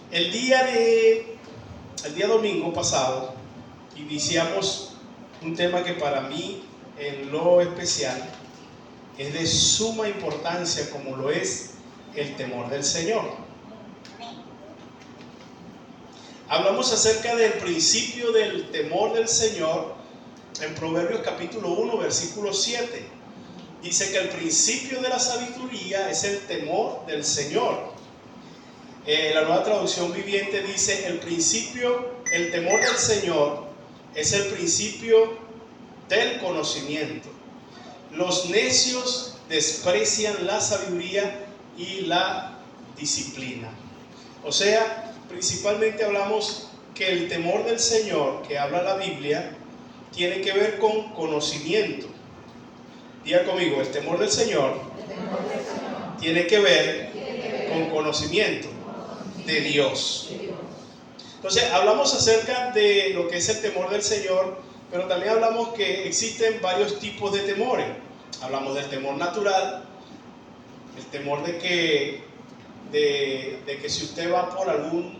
El día domingo pasado iniciamos un tema que para mí en lo especial es de suma importancia, como lo es el temor del Señor. Hablamos acerca del principio del temor del Señor en Proverbios capítulo 1, versículo 7. Dice que el principio de la sabiduría es el temor del Señor. La Nueva Traducción Viviente dice: el temor del Señor es el principio del conocimiento. Los necios desprecian la sabiduría y la disciplina. O sea, principalmente hablamos que el temor del Señor que habla la Biblia tiene que ver con conocimiento. Diga conmigo: el temor del Señor tiene que ver con conocimiento de Dios. Entonces hablamos acerca de lo que es el temor del Señor, pero también hablamos que existen varios tipos de temores. Hablamos del temor natural, el temor de que si usted va por algún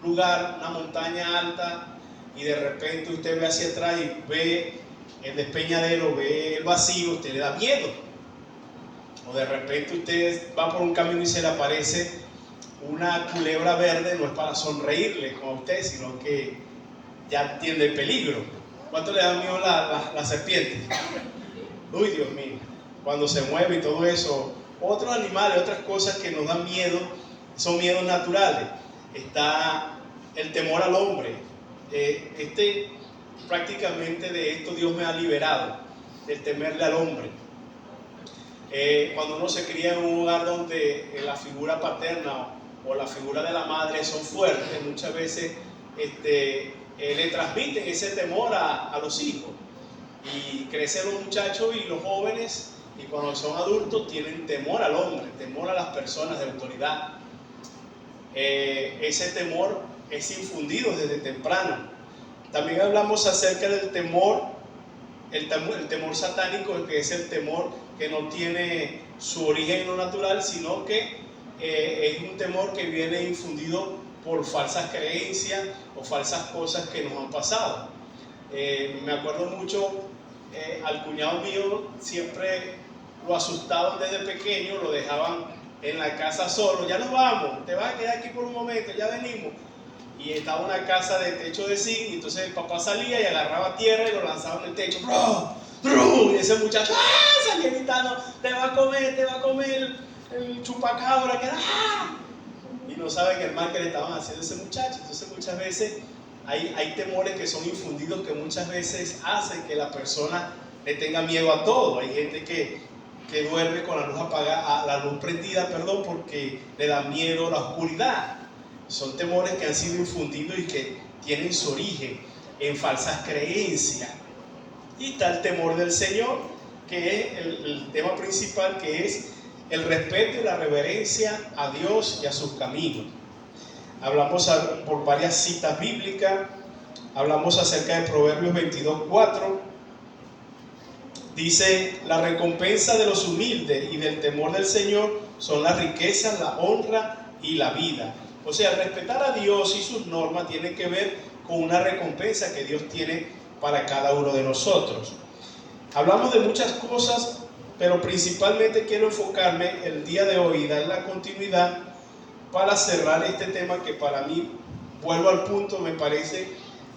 lugar, una montaña alta, y de repente usted ve hacia atrás y ve el despeñadero, ve el vacío, usted le da miedo. O de repente usted va por un camino y se le aparece una culebra verde, no es para sonreírle con usted, sino que ya entiende el peligro. ¿Cuánto le da miedo la serpiente? Uy, Dios mío, cuando se mueve y todo eso. Otros animales, otras cosas que nos dan miedo, son miedos naturales. Está el temor al hombre. Prácticamente de esto Dios me ha liberado, del temerle al hombre. Cuando uno se cría en un hogar donde la figura paterna o la figura de la madre son fuertes, muchas veces le transmiten ese temor a los hijos, y crecen los muchachos y los jóvenes, y cuando son adultos tienen temor al hombre, temor a las personas de autoridad. Ese temor es infundido desde temprano. También hablamos acerca del temor, el temor satánico, que es el temor que no tiene su origen en lo natural, sino que es un temor que viene infundido por falsas creencias o falsas cosas que nos han pasado. Me acuerdo mucho, al cuñado mío siempre lo asustaban desde pequeño, lo dejaban en la casa solo. Ya nos vamos, te vas a quedar aquí por un momento, ya venimos. Y estaba una casa de techo de zinc, y entonces el papá salía y agarraba tierra y lo lanzaba en el techo. Y ese muchacho salía gritando: te va a comer el chupacabra, y no saben el mal que le estaban haciendo a ese muchacho. Entonces muchas veces hay temores que son infundidos, que muchas veces hacen que la persona le tenga miedo a todo. Hay gente que duerme con la luz apagada, la luz prendida, porque le da miedo a la oscuridad. Son temores que han sido infundidos y que tienen su origen en falsas creencias. Y está el temor del Señor, que es el tema principal, que es el respeto y la reverencia a Dios y a sus caminos. Hablamos por varias citas bíblicas. Hablamos acerca de Proverbios 22:4. Dice: la recompensa de los humildes y del temor del Señor son las riquezas, la honra y la vida. O sea, respetar a Dios y sus normas tiene que ver con una recompensa que Dios tiene para cada uno de nosotros. Hablamos de muchas cosas, pero principalmente quiero enfocarme el día de hoy y dar la continuidad para cerrar este tema, que para mí, vuelvo al punto, me parece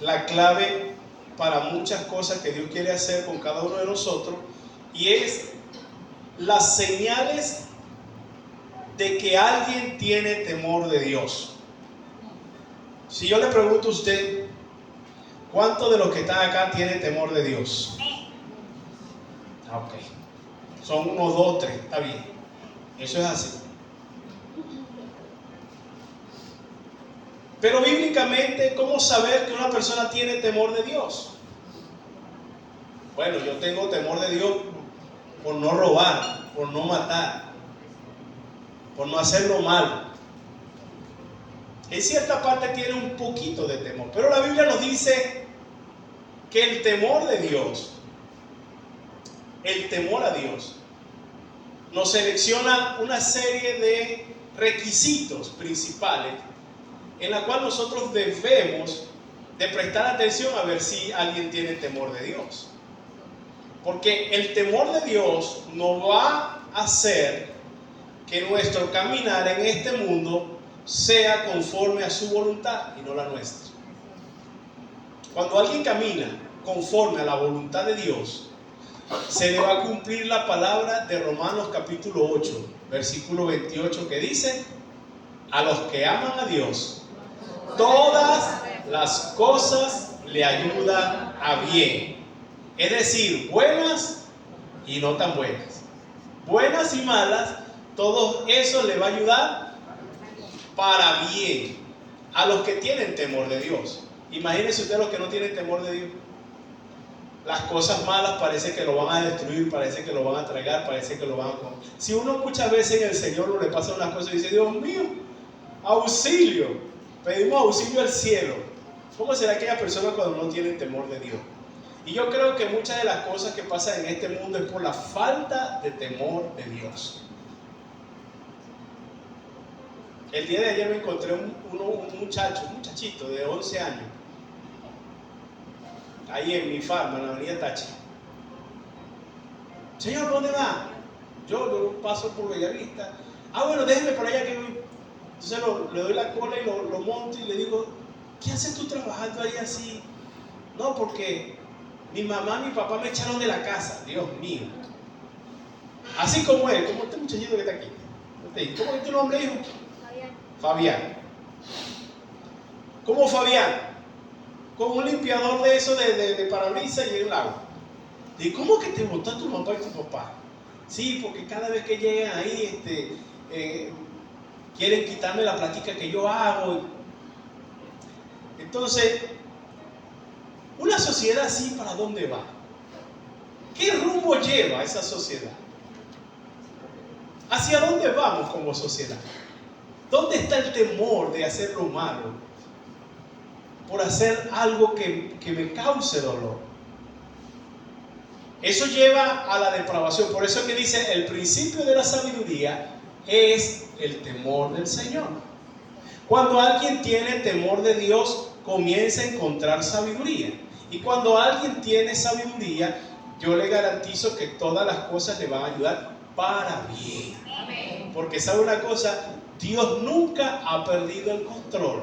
la clave para muchas cosas que Dios quiere hacer con cada uno de nosotros, y es las señales de que alguien tiene temor de Dios. Si yo le pregunto a usted, ¿cuántos de los que están acá tienen temor de Dios? Ok, son unos 2 o 3, está bien, eso es así. Pero bíblicamente, ¿cómo saber que una persona tiene temor de Dios? Bueno, yo tengo temor de Dios por no robar, por no matar, por no hacer lo malo. En cierta parte tiene un poquito de temor, pero la Biblia nos dice que el temor de Dios, el temor a Dios, nos selecciona una serie de requisitos principales en la cual nosotros debemos de prestar atención a ver si alguien tiene temor de Dios. Porque el temor de Dios nos va a hacer que nuestro caminar en este mundo sea conforme a su voluntad y no la nuestra. Cuando alguien camina conforme a la voluntad de Dios, se le va a cumplir la palabra de Romanos capítulo 8, versículo 28, que dice: a los que aman a Dios, todas las cosas le ayudan a bien. Es decir, buenas y no tan buenas, buenas y malas, todo eso le va a ayudar para bien a los que tienen temor de Dios. Imagínense ustedes los que no tienen temor de Dios. Las cosas malas parece que lo van a destruir, parece que lo van a tragar, parece que lo van a comer. Si uno muchas veces en el Señor no le pasa unas cosas y dice: Dios mío, auxilio, pedimos auxilio al cielo. ¿Cómo será aquella persona cuando no tiene temor de Dios? Y yo creo que muchas de las cosas que pasan en este mundo es por la falta de temor de Dios. El día de ayer me encontré un muchachito de 11 años, ahí en mi farma, en la avenida Tachi. Señor, ¿dónde va? Yo paso por Bellavista. Bueno, déjeme por allá que voy. Entonces le doy la cola y lo monto y le digo: ¿qué haces tú trabajando ahí así? No, porque mi mamá y mi papá me echaron de la casa. Dios mío. Así como él, como este muchachito que está aquí. ¿Cómo es tu nombre, hijo? Fabián. ¿Cómo Fabián? Con un limpiador de eso de parabrisas y el agua. ¿Y cómo que te botó tu mamá y tu papá? Sí, porque cada vez que llegan ahí, quieren quitarme la plática que yo hago. Entonces, una sociedad así, ¿para dónde va? ¿Qué rumbo lleva esa sociedad? ¿Hacia dónde vamos como sociedad? ¿Dónde está el temor de hacer lo malo? Por hacer algo que me cause dolor. Eso lleva a la depravación. Por eso es que dice: el principio de la sabiduría es el temor del Señor. Cuando alguien tiene temor de Dios, comienza a encontrar sabiduría. Y cuando alguien tiene sabiduría, yo le garantizo que todas las cosas le van a ayudar para bien. Porque sabe una cosa, Dios nunca ha perdido el control.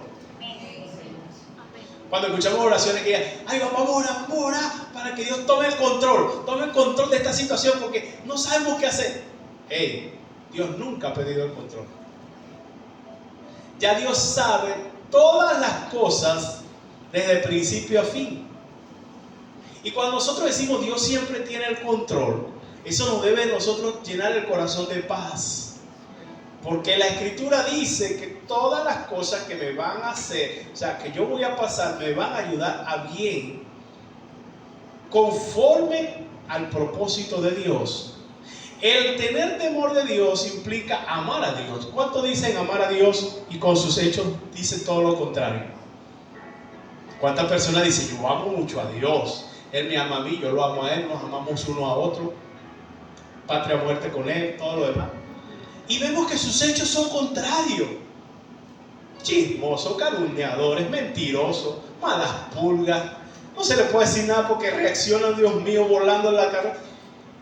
Cuando escuchamos oraciones que digan: ay, vamos a orar para que Dios tome el control de esta situación, porque no sabemos qué hacer. Dios nunca ha perdido el control. Ya Dios sabe todas las cosas desde el principio a fin. Y cuando nosotros decimos Dios siempre tiene el control, eso nos debe nosotros llenar el corazón de paz. Porque la Escritura dice que todas las cosas que me van a hacer, o sea, que yo voy a pasar, me van a ayudar a bien, conforme al propósito de Dios. El tener temor de Dios implica amar a Dios. ¿Cuántos dicen amar a Dios y con sus hechos dicen todo lo contrario? ¿Cuántas personas dicen: yo amo mucho a Dios, Él me ama a mí, yo lo amo a Él, nos amamos uno a otro, patria muerte con Él, todo lo demás? Y vemos que sus hechos son contrarios. Chismosos, calumniadores, mentirosos, malas pulgas. No se le puede decir nada porque reaccionan, Dios mío, volando en la cara.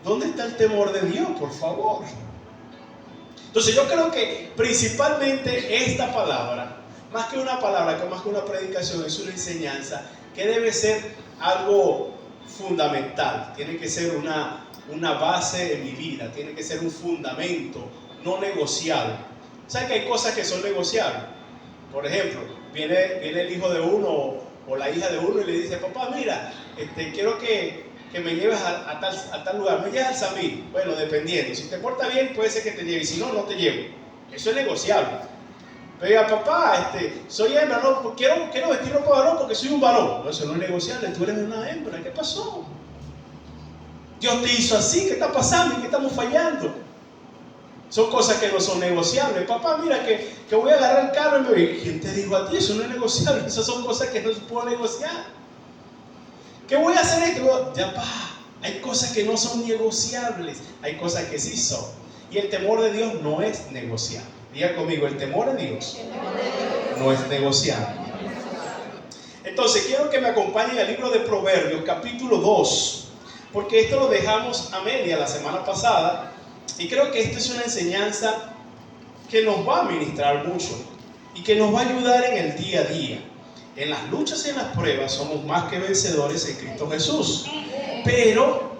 ¿Dónde está el temor de Dios, por favor? Entonces yo creo que principalmente esta palabra, más que una palabra, más que una predicación, es una enseñanza que debe ser algo fundamental. Tiene que ser una base en mi vida, tiene que ser un fundamento no negociable. ¿Saben que hay cosas que son negociables? Por ejemplo, viene el hijo de uno o la hija de uno y le dice: papá, mira, quiero que me lleves a tal lugar, me llevas al Samir. Bueno, dependiendo, si te portas bien puede ser que te lleve, si no, no te llevo. Eso es negociable. Pero diga: papá, soy hembra, no, quiero vestir ropa de varón porque soy un varón. No, eso no es negociable, tú eres una hembra. ¿Qué pasó? Dios te hizo así, ¿qué está pasando? ¿En qué estamos fallando? Son cosas que no son negociables. Papá, mira que voy a agarrar el carro y me voy. ¿Quién te dijo a ti? Eso no es negociable. Esas son cosas que no se pueden negociar. ¿Qué voy a hacer esto? Ya, pa, hay cosas que no son negociables. Hay cosas que sí son. Y el temor de Dios no es negociable. Diga conmigo: el temor de Dios no es negociable. Entonces quiero que me acompañen al libro de Proverbios, capítulo 2, porque esto lo dejamos a media la semana pasada y creo que esta es una enseñanza que nos va a ministrar mucho y que nos va a ayudar en el día a día. En las luchas y en las pruebas somos más que vencedores en Cristo Jesús, pero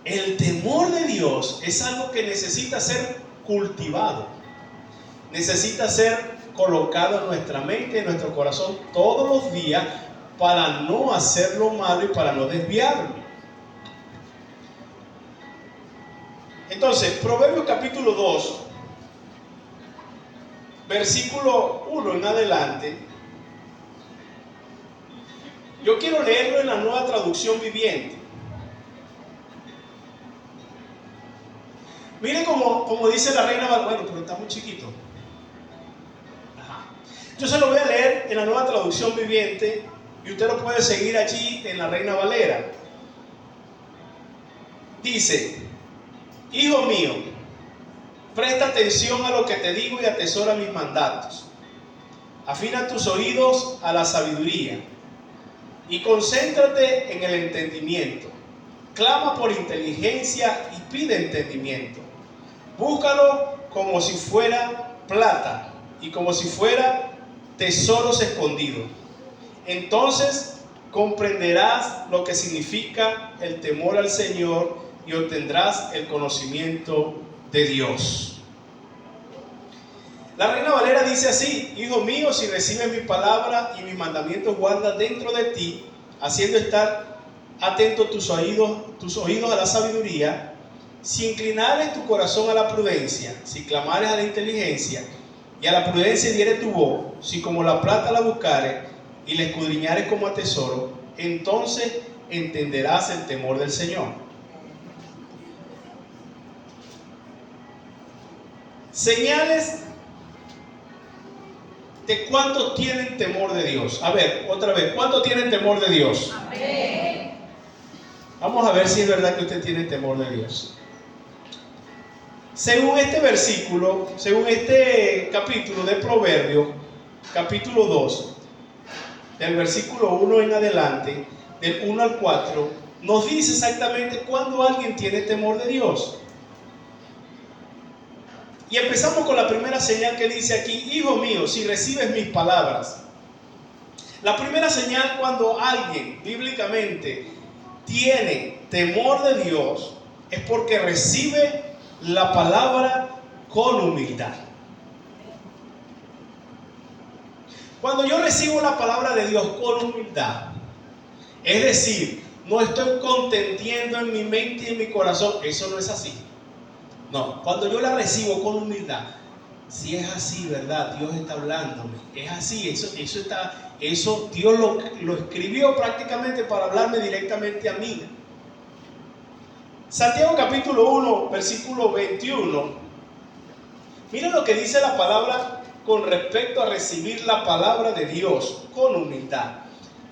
el temor de Dios es algo que necesita ser cultivado, necesita ser colocado en nuestra mente, en nuestro corazón todos los días para no hacer lo malo y para no desviarlo. Entonces, Proverbios capítulo 2, versículo 1 en adelante, yo quiero leerlo en la Nueva Traducción Viviente. Miren como dice la Reina Valera. Bueno, pero está muy chiquito. Yo se lo voy a leer en la Nueva Traducción Viviente y usted lo puede seguir allí en la Reina Valera. Dice: hijo mío, presta atención a lo que te digo y atesora mis mandatos. Afina tus oídos a la sabiduría y concéntrate en el entendimiento. Clama por inteligencia y pide entendimiento. Búscalo como si fuera plata y como si fuera tesoros escondidos. Entonces comprenderás lo que significa el temor al Señor y obtendrás el conocimiento de Dios. La Reina Valera dice así: hijo mío, si recibes mi palabra y mis mandamientos guardas dentro de ti, haciendo estar atento tus oídos a la sabiduría, si inclinares tu corazón a la prudencia, si clamares a la inteligencia y a la prudencia dieres tu voz, si como la plata la buscares y la escudriñares como a tesoro, entonces entenderás el temor del Señor. Señales de cuántos tienen temor de Dios. A ver, otra vez, ¿cuántos tienen temor de Dios? Amén. Vamos a ver si es verdad que usted tiene temor de Dios. Según este versículo, según este capítulo de Proverbios, capítulo 2, del versículo 1 en adelante, del 1 al 4, nos dice exactamente cuándo alguien tiene temor de Dios. Y empezamos con la primera señal que dice aquí: hijo mío, si recibes mis palabras. La primera señal cuando alguien bíblicamente tiene temor de Dios es porque recibe la palabra con humildad. Cuando yo recibo la palabra de Dios con humildad, es decir, no estoy contendiendo en mi mente y en mi corazón, eso no es así. No, cuando yo la recibo con humildad, si es así, ¿verdad? Dios está hablándome, es así, eso Dios lo escribió prácticamente para hablarme directamente a mí. Santiago capítulo 1, versículo 21. Miren lo que dice la palabra con respecto a recibir la palabra de Dios con humildad.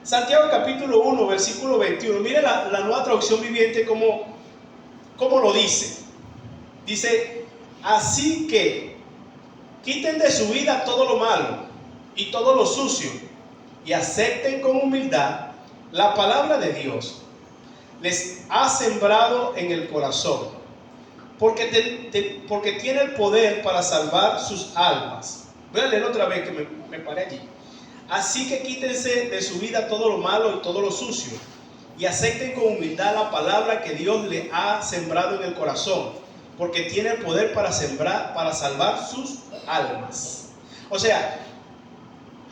Santiago capítulo 1, versículo 21. Miren la Nueva Traducción Viviente cómo lo dice. Dice: así que quiten de su vida todo lo malo y todo lo sucio y acepten con humildad la palabra de Dios. Les ha sembrado en el corazón, porque tiene el poder para salvar sus almas. Voy a leer otra vez que me paré allí. Así que quítense de su vida todo lo malo y todo lo sucio y acepten con humildad la palabra que Dios le ha sembrado en el corazón, porque tiene el poder para salvar sus almas. O sea,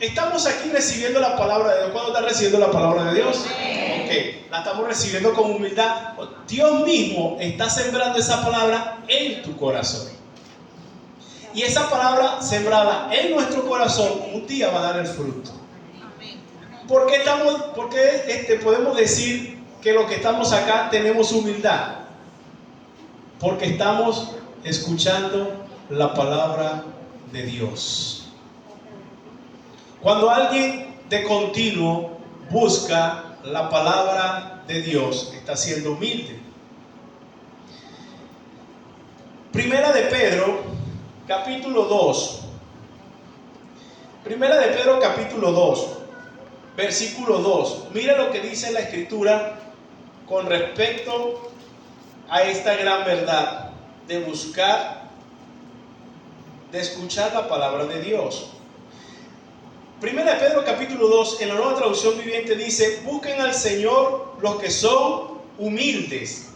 estamos aquí recibiendo la palabra de Dios. ¿Cuándo está recibiendo la palabra de Dios? Ok, la estamos recibiendo con humildad. Dios mismo está sembrando esa palabra en tu corazón. Y esa palabra sembrada en nuestro corazón un día va a dar el fruto. ¿Por qué podemos decir que los que estamos acá tenemos humildad? Porque estamos escuchando la palabra de Dios. Cuando alguien de continuo busca la palabra de Dios, está siendo humilde. Primera de Pedro, capítulo 2, Primera de Pedro capítulo 2, versículo 2. Mira lo que dice la Escritura con respecto a esta gran verdad de buscar, de escuchar la palabra de Dios. Primera de Pedro capítulo 2, en la Nueva Traducción Viviente dice: busquen al Señor los que son humildes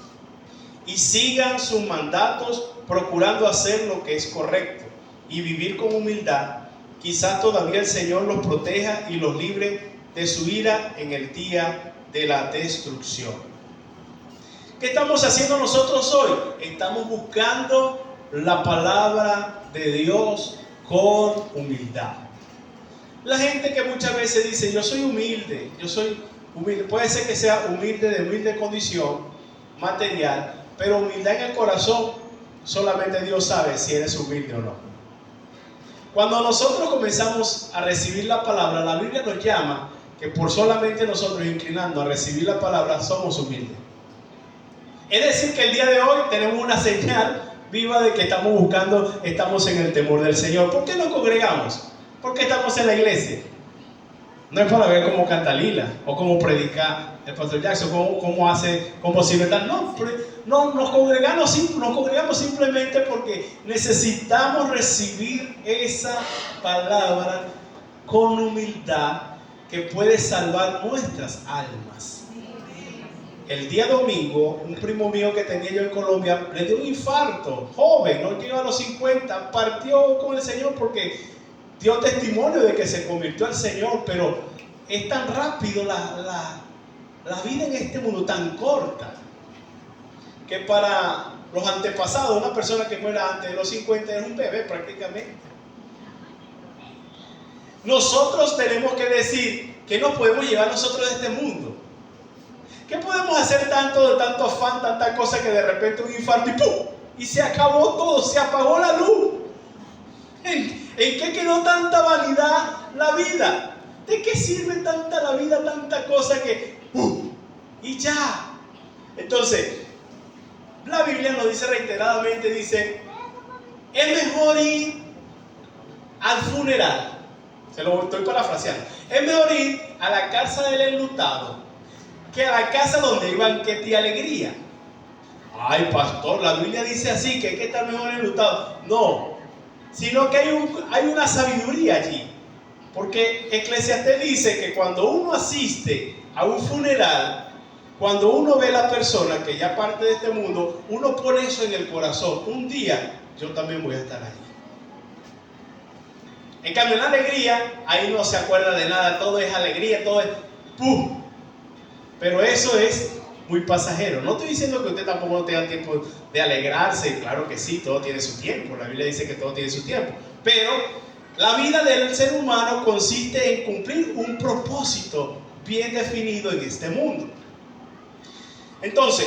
y sigan sus mandatos, procurando hacer lo que es correcto y vivir con humildad. Quizás todavía el Señor los proteja y los libre de su ira en el día de la destrucción. ¿Qué estamos haciendo nosotros hoy? Estamos buscando la palabra de Dios con humildad. La gente que muchas veces dice: yo soy humilde, puede ser que sea humilde, de humilde condición material, pero humildad en el corazón, solamente Dios sabe si eres humilde o no. Cuando nosotros comenzamos a recibir la palabra, la Biblia nos llama que por solamente nosotros inclinando a recibir la palabra somos humildes. Es decir, que el día de hoy tenemos una señal viva de que estamos en el temor del Señor. ¿Por qué nos congregamos? ¿Por qué estamos en la iglesia? No es para ver cómo canta Lila o cómo predica el pastor Jackson, cómo sirve tal. No, nos congregamos simplemente porque necesitamos recibir esa palabra con humildad que puede salvar nuestras almas. El día domingo, un primo mío que tenía yo en Colombia le dio un infarto, joven, no llegó a los 50, partió con el Señor porque dio testimonio de que se convirtió al Señor, pero es tan rápido la vida en este mundo, tan corta, que para los antepasados, una persona que muera antes de los 50 es un bebé prácticamente. Nosotros tenemos que decir que nos podemos llevar nosotros de este mundo. ¿Qué podemos hacer tanto afán, tanta cosa, que de repente un infarto y ¡pum! Y se acabó todo, se apagó la luz? ¿En qué quedó tanta vanidad la vida? ¿De qué sirve tanta la vida, tanta cosa que y ya? Entonces, la Biblia nos dice reiteradamente, dice: es mejor ir al funeral. Se lo estoy parafraseando. Es mejor ir a la casa del enlutado que a la casa donde hay banquete y alegría. Ay, pastor, la Biblia dice así, que hay que estar mejor enlutado. No, sino que hay una sabiduría allí. Porque Eclesiastés dice que cuando uno asiste a un funeral, cuando uno ve a la persona que ya parte de este mundo, uno pone eso en el corazón: un día yo también voy a estar allí. En cambio, en la alegría, ahí no se acuerda de nada, todo es alegría, todo es ¡pum! Pero eso es muy pasajero. No estoy diciendo que usted tampoco no tenga tiempo de alegrarse. Claro que sí, todo tiene su tiempo. La Biblia dice que todo tiene su tiempo. Pero la vida del ser humano consiste en cumplir un propósito bien definido en este mundo. Entonces,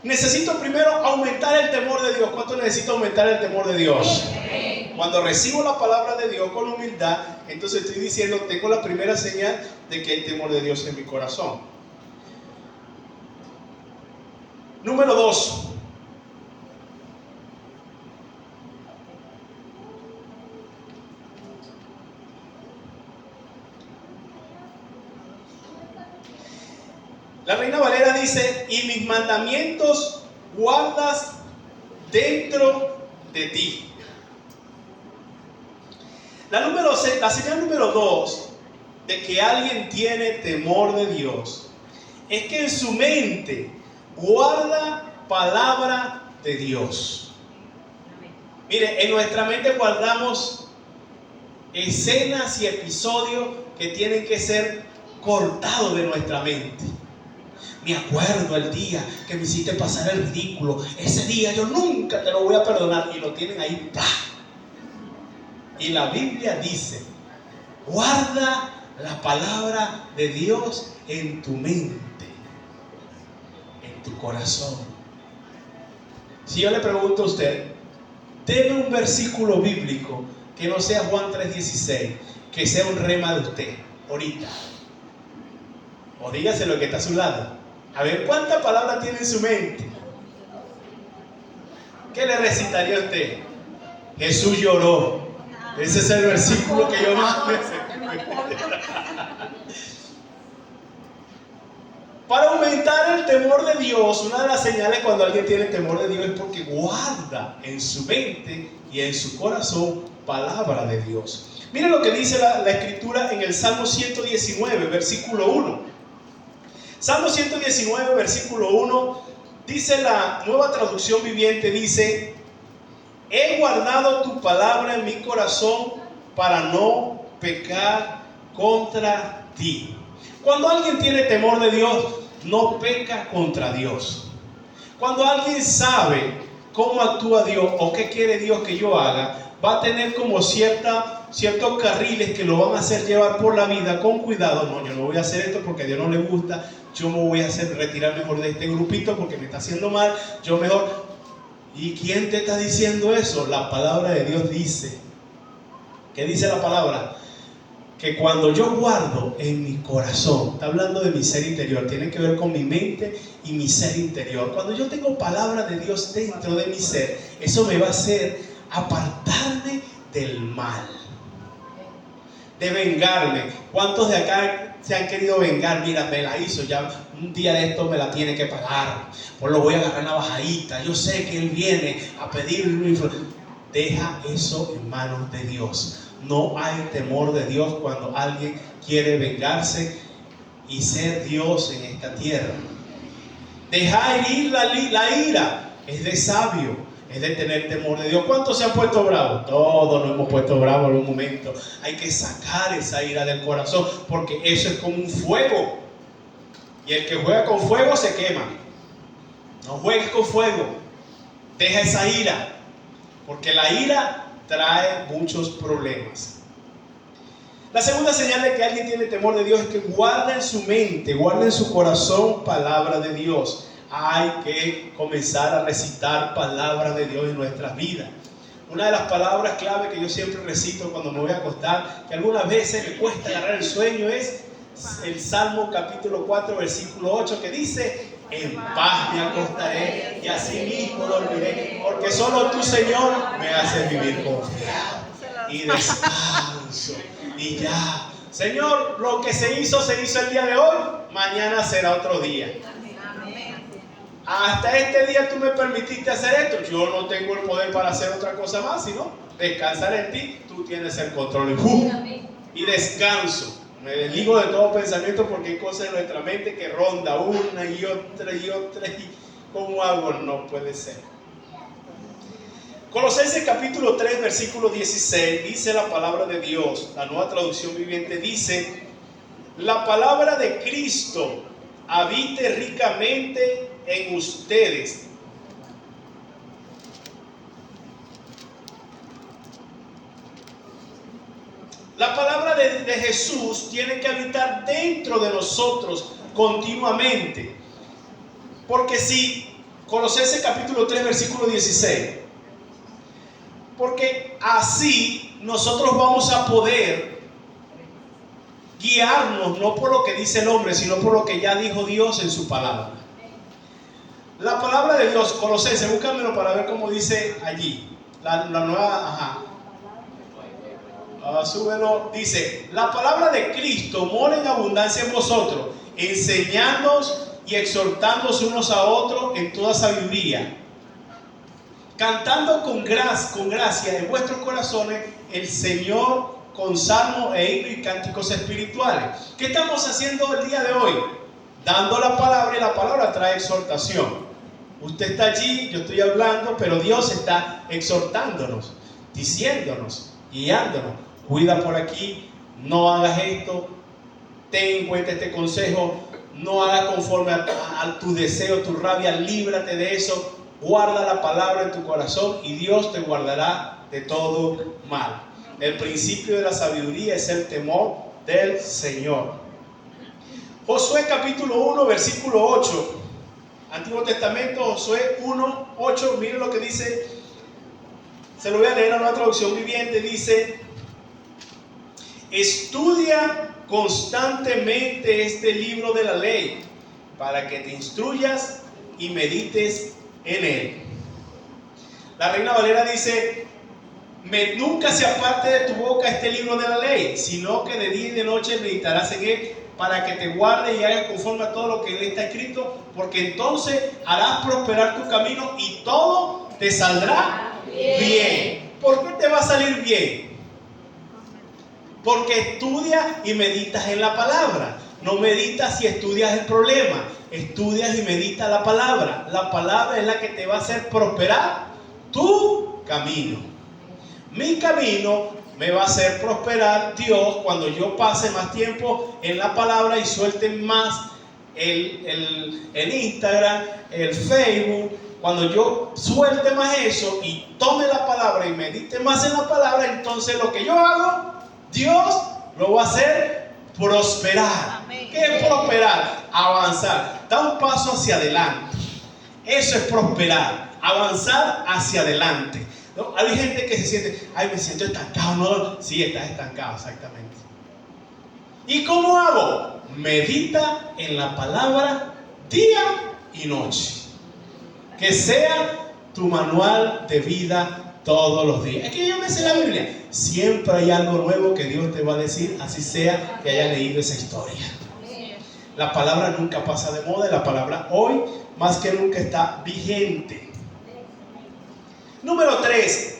necesito primero aumentar el temor de Dios. ¿Cuánto necesito aumentar el temor de Dios? Cuando recibo la palabra de Dios con humildad, entonces estoy diciendo: tengo la primera señal de que hay temor de Dios en mi corazón. Número 2. La Reina Valera dice: y mis mandamientos guardas dentro de ti. La señal número 2 de que alguien tiene temor de Dios es que en su mente guarda palabra de Dios. Mire, en nuestra mente guardamos escenas y episodios que tienen que ser cortados de nuestra mente. Me acuerdo el día que me hiciste pasar el ridículo. Ese día yo nunca te lo voy a perdonar. Y lo tienen ahí. ¡Pah! Y la Biblia dice: guarda la palabra de Dios en tu mente, en tu corazón. Si yo le pregunto a usted, deme un versículo bíblico que no sea Juan 3:16, que sea un rema de usted, ahorita. O dígase lo que está a su lado. A ver cuánta palabra tiene en su mente. ¿Qué le recitaría a usted? Jesús lloró. Ese es el versículo que yo más me sé. Para aumentar el temor de Dios, una de las señales cuando alguien tiene temor de Dios es porque guarda en su mente y en su corazón palabra de Dios. Miren lo que dice la Escritura en el Salmo 119, versículo 1. Salmo 119, versículo 1, dice la Nueva Traducción Viviente, dice: he guardado tu palabra en mi corazón para no pecar contra ti. Cuando alguien tiene temor de Dios, no peca contra Dios. Cuando alguien sabe cómo actúa Dios o qué quiere Dios que yo haga, va a tener como ciertos carriles que lo van a hacer llevar por la vida con cuidado. No, yo no voy a hacer esto porque a Dios no le gusta. Yo me voy a retirar mejor de este grupito porque me está haciendo mal. Yo mejor. ¿Y quién te está diciendo eso? La palabra de Dios dice. ¿Qué dice la palabra? Que cuando yo guardo en mi corazón, está hablando de mi ser interior, tiene que ver con mi mente y mi ser interior. Cuando yo tengo palabra de Dios dentro de mi ser, eso me va a hacer apartarme del mal, de vengarme. ¿Cuántos de acá se han querido vengar? Mira, me la hizo, ya un día de esto me la tiene que pagar, pues lo voy a agarrar navajadita. Yo sé que él viene a pedirme. Deja eso en manos de Dios. No hay temor de Dios cuando alguien quiere vengarse y ser Dios en esta tierra. Dejar ir la ira es de sabio, es de tener temor de Dios. ¿Cuántos se han puesto bravos? Todos nos hemos puesto bravos en un momento. Hay que sacar esa ira del corazón, porque eso es como un fuego. Y el que juega con fuego se quema. No juegues con fuego. Deja esa ira, porque la ira trae muchos problemas. La segunda señal de que alguien tiene temor de Dios es que guarda en su mente, guarda en su corazón palabra de Dios. Hay que comenzar a recitar palabras de Dios en nuestras vidas. Una de las palabras clave que yo siempre recito cuando me voy a acostar, que algunas veces me cuesta agarrar el sueño, es el Salmo capítulo 4, versículo 8, que dice: en paz me acostaré y así mismo dormiré, porque solo tú, Señor, me haces vivir confiado y descanso. Y ya, Señor, lo que se hizo el día de hoy, mañana será otro día. Hasta este día tú me permitiste hacer esto. Yo no tengo el poder para hacer otra cosa más, sino descansar en ti. Tú tienes el control. Y descanso. Me desligo de todo pensamiento, porque hay cosas en nuestra mente que ronda una y otra y otra. Y ¿cómo hago? No puede ser. Colosenses capítulo 3, versículo 16, dice la palabra de Dios. La Nueva Traducción Viviente dice: la palabra de Cristo habite ricamente en ustedes. La palabra de Jesús tiene que habitar dentro de nosotros continuamente. Porque si, Colosenses capítulo 3, versículo 16, porque así nosotros vamos a poder guiarnos no por lo que dice el hombre, sino por lo que ya dijo Dios en su palabra. La palabra de Dios, Colosenses, búscamelo para ver cómo dice allí. La nueva, súbelo. Dice: la palabra de Cristo mora en abundancia en vosotros, enseñándoos y exhortándoos unos a otros en toda sabiduría, cantando con gracia en vuestros corazones el Señor con salmos e himnos y cánticos espirituales. ¿Qué estamos haciendo el día de hoy? Dando la palabra, y la palabra trae exhortación. Usted está allí, yo estoy hablando, pero Dios está exhortándonos, diciéndonos, guiándonos. Cuida por aquí, no hagas esto, ten en cuenta este consejo, no hagas conforme a tu deseo, tu rabia, líbrate de eso. Guarda la palabra en tu corazón y Dios te guardará de todo mal. El principio de la sabiduría es el temor del Señor. Josué capítulo 1, versículo 8. Antiguo Testamento, Josué 1, 8. Miren lo que dice. Se lo voy a leer a una traducción viviente. Dice: estudia constantemente este libro de la ley, para que te instruyas y medites en él. La Reina Valera dice: Nunca se aparte de tu boca este libro de la ley, sino que de día y de noche meditarás en él, para que te guarde y hagas conforme a todo lo que en él está escrito, porque entonces harás prosperar tu camino y todo te saldrá bien. ¿Por qué te va a salir bien? Porque estudias y meditas en la palabra. No meditas y estudias el problema. Estudias y meditas la palabra. La palabra es la que te va a hacer prosperar tu camino. Mi camino me va a hacer prosperar Dios cuando yo pase más tiempo en la palabra y suelte más el Instagram, el Facebook. Cuando yo suelte más eso y tome la palabra y medite más en la palabra, entonces lo que yo hago, Dios lo va a hacer prosperar. Amén. ¿Qué es prosperar? Avanzar. Da un paso hacia adelante. Eso es prosperar. Avanzar hacia adelante. ¿No? Hay gente que se siente, ay, me siento estancado. No, sí, estás estancado, exactamente. ¿Y cómo hago? Medita en la palabra día y noche. Que sea tu manual de vida todos los días. Es que yo me sé la Biblia. Siempre hay algo nuevo que Dios te va a decir, así sea que haya leído esa historia. La palabra nunca pasa de moda. La palabra hoy más que nunca está vigente. Número 3.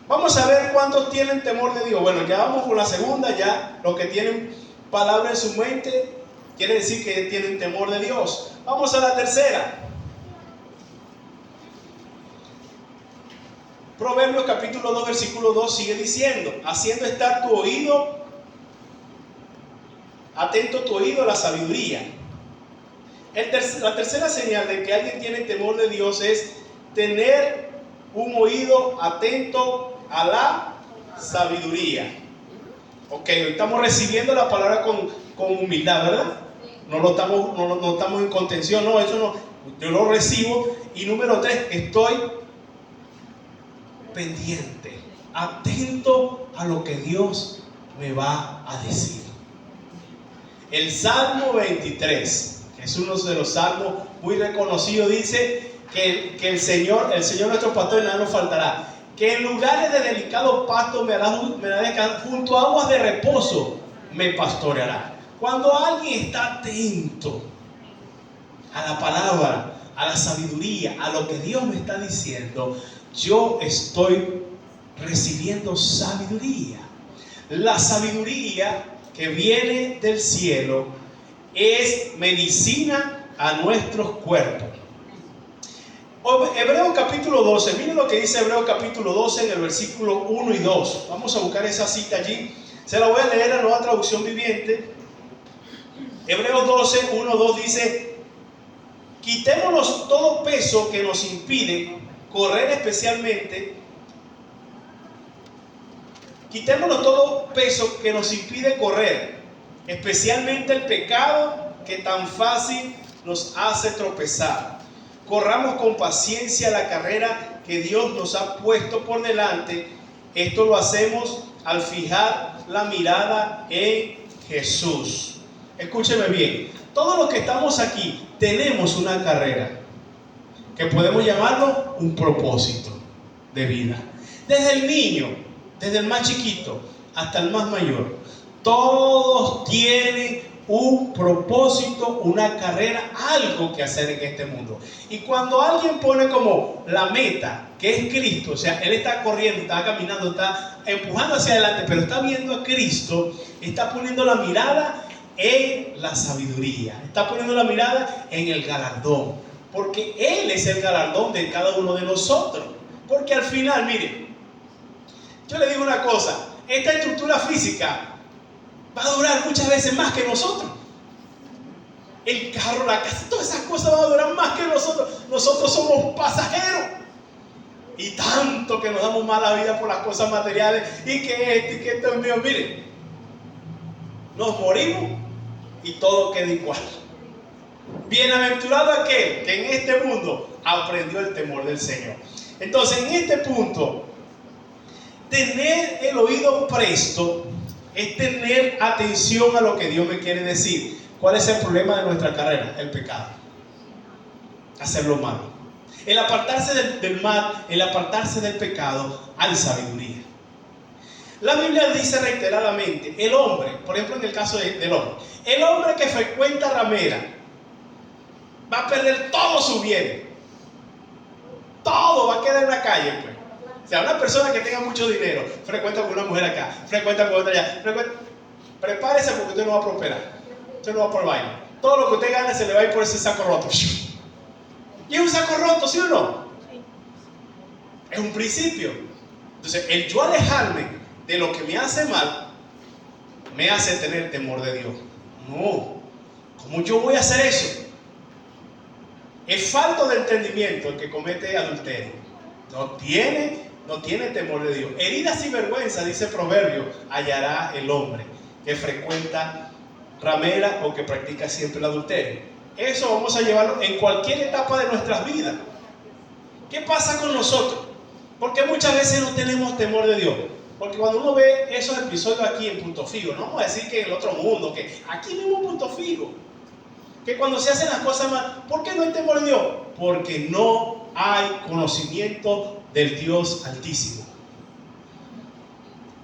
Vamos a ver cuántos tienen temor de Dios. Bueno, ya vamos con la segunda. Ya los que tienen palabra en su mente quiere decir que tienen temor de Dios. Vamos a la tercera. Proverbios capítulo 2 versículo 2 sigue diciendo: haciendo estar tu oído, atento tu oído a la sabiduría. La tercera señal de que alguien tiene temor de Dios es tener un oído atento a la sabiduría. Ok, hoy estamos recibiendo la palabra con humildad, ¿verdad? No estamos en contención, no, eso no. Yo lo recibo. Y número 3, estoy pendiente, atento a lo que Dios me va a decir. El Salmo 23, que es uno de los salmos muy reconocidos, dice que el Señor nuestro pastor, nada nos faltará, que en lugares de delicado pasto me hará descansar, junto a aguas de reposo me pastoreará. Cuando alguien está atento a la palabra, a la sabiduría, a lo que Dios me está diciendo, yo estoy recibiendo sabiduría. La sabiduría que viene del cielo es medicina a nuestros cuerpos. Hebreos capítulo 12, miren lo que dice Hebreos capítulo 12 en el versículo 1 y 2. Vamos a buscar esa cita allí. Se la voy a leer en la Nueva Traducción Viviente. Hebreos 12, 1, 2 dice: quitémonos todo peso que nos impide correr, quitémonos todo peso que nos impide correr, especialmente el pecado que tan fácil nos hace tropezar. Corramos con paciencia la carrera que Dios nos ha puesto por delante. Esto lo hacemos al fijar la mirada en Jesús. Escúcheme bien, todos los que estamos aquí tenemos una carrera que podemos llamarlo un propósito de vida. Desde el niño, desde el más chiquito hasta el más mayor, todos tienen un propósito, una carrera, algo que hacer en este mundo. Y cuando alguien pone como la meta, que es Cristo, o sea, él está corriendo, está caminando, está empujando hacia adelante, pero está viendo a Cristo, está poniendo la mirada en la sabiduría, está poniendo la mirada en el galardón, porque Él es el galardón de cada uno de nosotros. Porque al final, mire, yo le digo una cosa, esta estructura física va a durar muchas veces más que nosotros. El carro, la casa, todas esas cosas van a durar más que nosotros. Nosotros somos pasajeros. Y tanto que nos damos mala vida por las cosas materiales. Y que esto es mío. Miren, nos morimos y todo queda igual. Bienaventurado aquel que en este mundo aprendió el temor del Señor. Entonces, en este punto, tener el oído presto es tener atención a lo que Dios me quiere decir. ¿Cuál es el problema de nuestra carrera? El pecado. Hacer lo malo. El apartarse del mal, el apartarse del pecado, hay sabiduría. La Biblia dice reiteradamente, el hombre, por ejemplo en el caso del hombre, el hombre que frecuenta ramera va a perder todo su bien. Todo va a quedar en la calle, pues. O sea, una persona que tenga mucho dinero, frecuenta con una mujer acá, frecuenta con otra allá, prepárese porque usted no va a prosperar. Usted no va por vaina. Todo lo que usted gane se le va a ir por ese saco roto. Y es un saco roto, ¿sí o no? Es un principio. Entonces, el yo alejarme de lo que me hace mal, me hace tener temor de Dios. No. ¿Cómo yo voy a hacer eso? Es falta de entendimiento el que comete adulterio. No tiene temor de Dios. Heridas y vergüenza, dice Proverbio, hallará el hombre que frecuenta ramera o que practica siempre el adulterio. Eso vamos a llevarlo en cualquier etapa de nuestras vidas. ¿Qué pasa con nosotros? Porque muchas veces no tenemos temor de Dios. Porque cuando uno ve esos episodios aquí en Punto Fijo, no vamos a decir que en el otro mundo, que aquí mismo en Punto Fijo, que cuando se hacen las cosas mal, ¿por qué no hay temor de Dios? Porque no hay conocimiento del Dios Altísimo.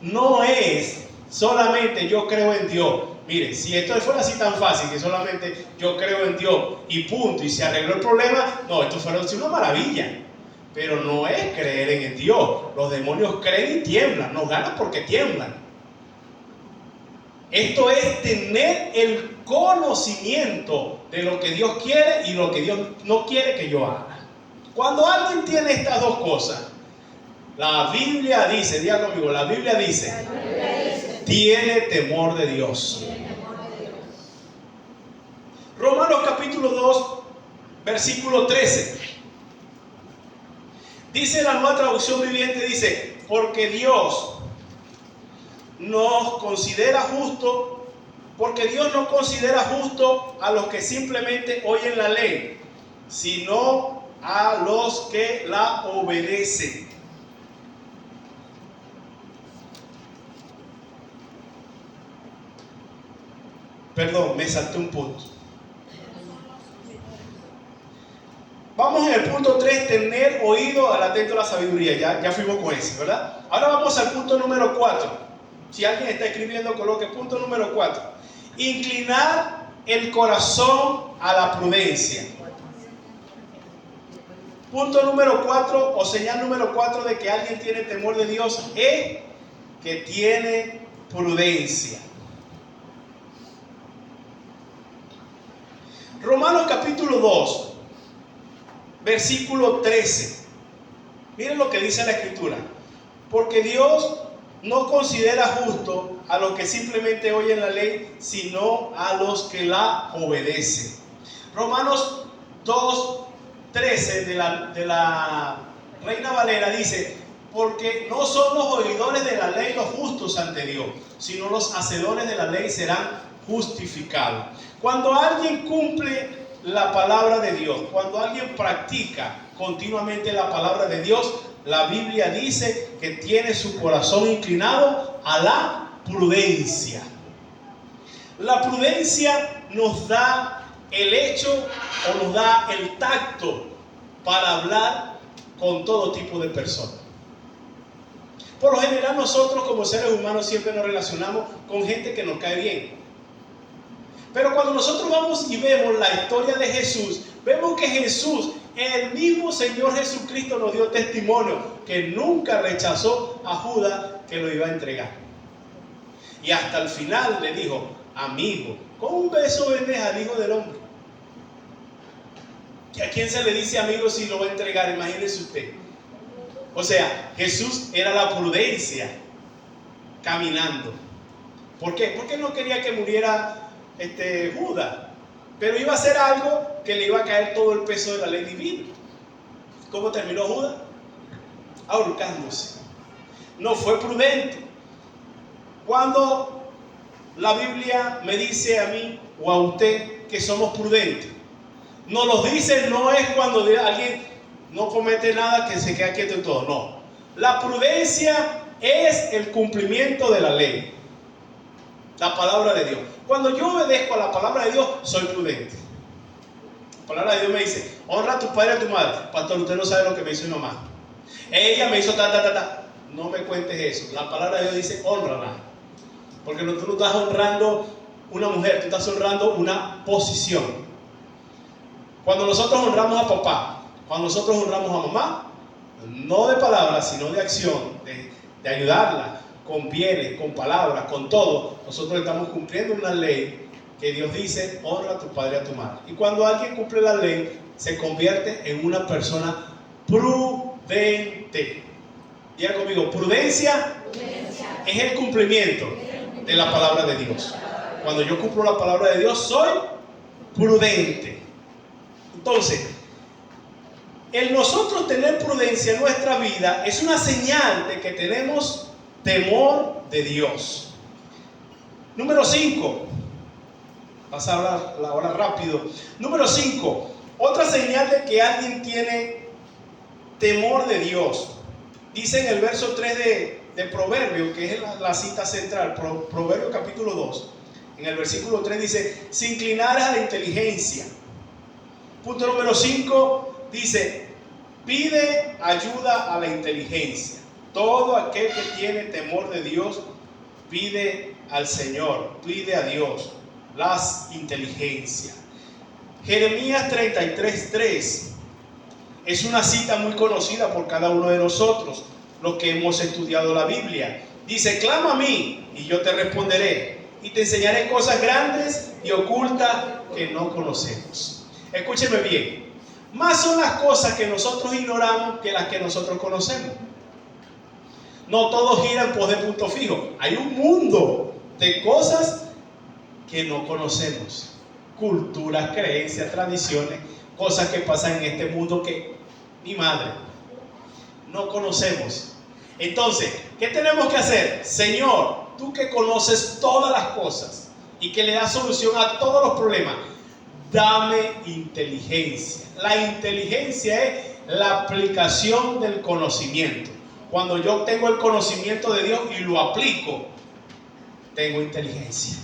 No es solamente yo creo en Dios. Mire, si esto fuera así tan fácil, que solamente yo creo en Dios y punto, y se arregló el problema, no, esto fuera una maravilla. Pero no es creer en el Dios. Los demonios creen y tiemblan, no ganan porque tiemblan. Esto es tener el conocimiento de lo que Dios quiere y lo que Dios no quiere que yo haga. Cuando alguien tiene estas dos cosas, la Biblia dice, diga conmigo, la Biblia dice, tiene temor de Dios. Romanos capítulo 2, versículo 13. Dice la Nueva Traducción Viviente, dice, porque Dios nos considera justo, porque Dios no considera justo a los que simplemente oyen la ley, sino a los que la obedecen. Perdón, me salté un punto. Vamos en el punto 3, tener oído al atento a la sabiduría. Ya fuimos con ese, ¿verdad? Ahora vamos al punto número 4. Si alguien está escribiendo, coloque punto número 4. Inclinar el corazón a la prudencia. Punto número 4, o señal número 4 de que alguien tiene temor de Dios, es que tiene prudencia. Romanos capítulo 2, versículo 13. Miren lo que dice la Escritura. Porque Dios no considera justo a los que simplemente oyen la ley, sino a los que la obedecen. Romanos 2, 13 de la Reina Valera dice, porque no son los oidores de la ley los justos ante Dios, sino los hacedores de la ley serán justificados. Cuando alguien cumple la palabra de Dios, cuando alguien practica continuamente la palabra de Dios, la Biblia dice que tiene su corazón inclinado a la prudencia. La prudencia nos da el hecho o nos da el tacto para hablar con todo tipo de personas. Por lo general nosotros como seres humanos siempre nos relacionamos con gente que nos cae bien. Pero cuando nosotros vamos y vemos la historia de Jesús, vemos que Jesús, el mismo Señor Jesucristo, nos dio testimonio que nunca rechazó a Judas que lo iba a entregar. Y hasta el final le dijo, amigo, con un beso vendes al Hijo del Hombre. ¿Y a quién se le dice amigo si lo va a entregar? Imagínese usted. O sea, Jesús era la prudencia caminando. ¿Por qué? Porque no quería que muriera Judas, pero iba a hacer algo que le iba a caer todo el peso de la ley divina. ¿Cómo terminó Judas? Ahorcándose. No fue prudente. Cuando la Biblia me dice a mí o a usted que somos prudentes, nos lo dice, no es cuando alguien no comete nada que se queda quieto en todo, no. La prudencia es el cumplimiento de la ley, la palabra de Dios. Cuando yo obedezco a la palabra de Dios, soy prudente. La palabra de Dios me dice, honra a tu padre y a tu madre. Pastor, usted no sabe lo que me hizo mi mamá. Ella me hizo ta. no me cuentes eso. La palabra de Dios dice honrala. Porque tú no estás honrando una mujer, tú estás honrando una posición. Cuando nosotros honramos a papá, cuando nosotros honramos a mamá, no de palabras, sino de acción, de ayudarla, con bienes, con palabras, con todo, nosotros estamos cumpliendo una ley que Dios dice, honra a tu padre y a tu madre. Y cuando alguien cumple la ley, se convierte en una persona prudente. Diga conmigo, prudencia es el cumplimiento de la palabra de Dios. Cuando yo cumplo la palabra de Dios, soy prudente. Entonces, el nosotros tener prudencia en nuestra vida es una señal de que tenemos temor de Dios. Número 5. Vas a hablar la hora rápido. Número 5. Otra señal de que alguien tiene temor de Dios. Dice en el verso 3 de Proverbio, que es la cita central, Proverbio capítulo 2. En el versículo 3 dice, si inclinares a la inteligencia. Punto número 5 dice, pide ayuda a la inteligencia. Todo aquel que tiene temor de Dios pide al Señor, pide a Dios las inteligencias. Jeremías 33:3 es una cita muy conocida por cada uno de nosotros, los que hemos estudiado la Biblia. Dice, clama a mí y yo te responderé y te enseñaré cosas grandes y ocultas que no conocemos. Escúcheme bien, más son las cosas que nosotros ignoramos que las que nosotros conocemos. No todo gira en pos de punto fijo. Hay un mundo de cosas que no conocemos. Culturas, creencias, tradiciones, cosas que pasan en este mundo que ni madre no conocemos. Entonces, ¿qué tenemos que hacer? Señor, tú que conoces todas las cosas y que le das solución a todos los problemas, dame inteligencia. La inteligencia es la aplicación del conocimiento. Cuando yo tengo el conocimiento de Dios y lo aplico, tengo inteligencia.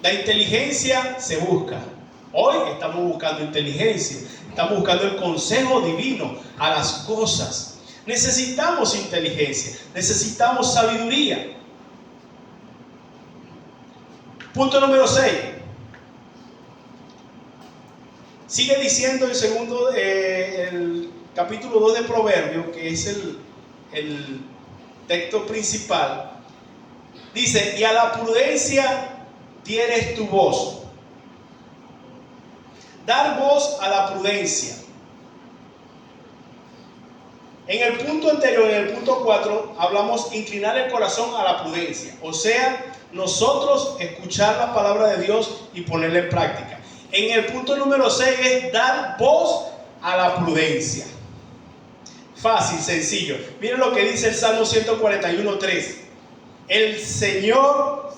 La inteligencia se busca. Hoy estamos buscando inteligencia. Estamos buscando el consejo divino a las cosas. Necesitamos inteligencia. Necesitamos sabiduría. Punto número 6. Sigue diciendo el segundo, el capítulo 2 de Proverbios, que es el texto principal. Dice, y a la prudencia tienes tu voz. Dar voz a la prudencia. En el punto anterior, en el punto 4, hablamos inclinar el corazón a la prudencia. O sea, nosotros escuchar la palabra de Dios y ponerla en práctica. En el punto número 6 es dar voz a la prudencia. Fácil, sencillo. Miren lo que dice el Salmo 141:3. El Señor,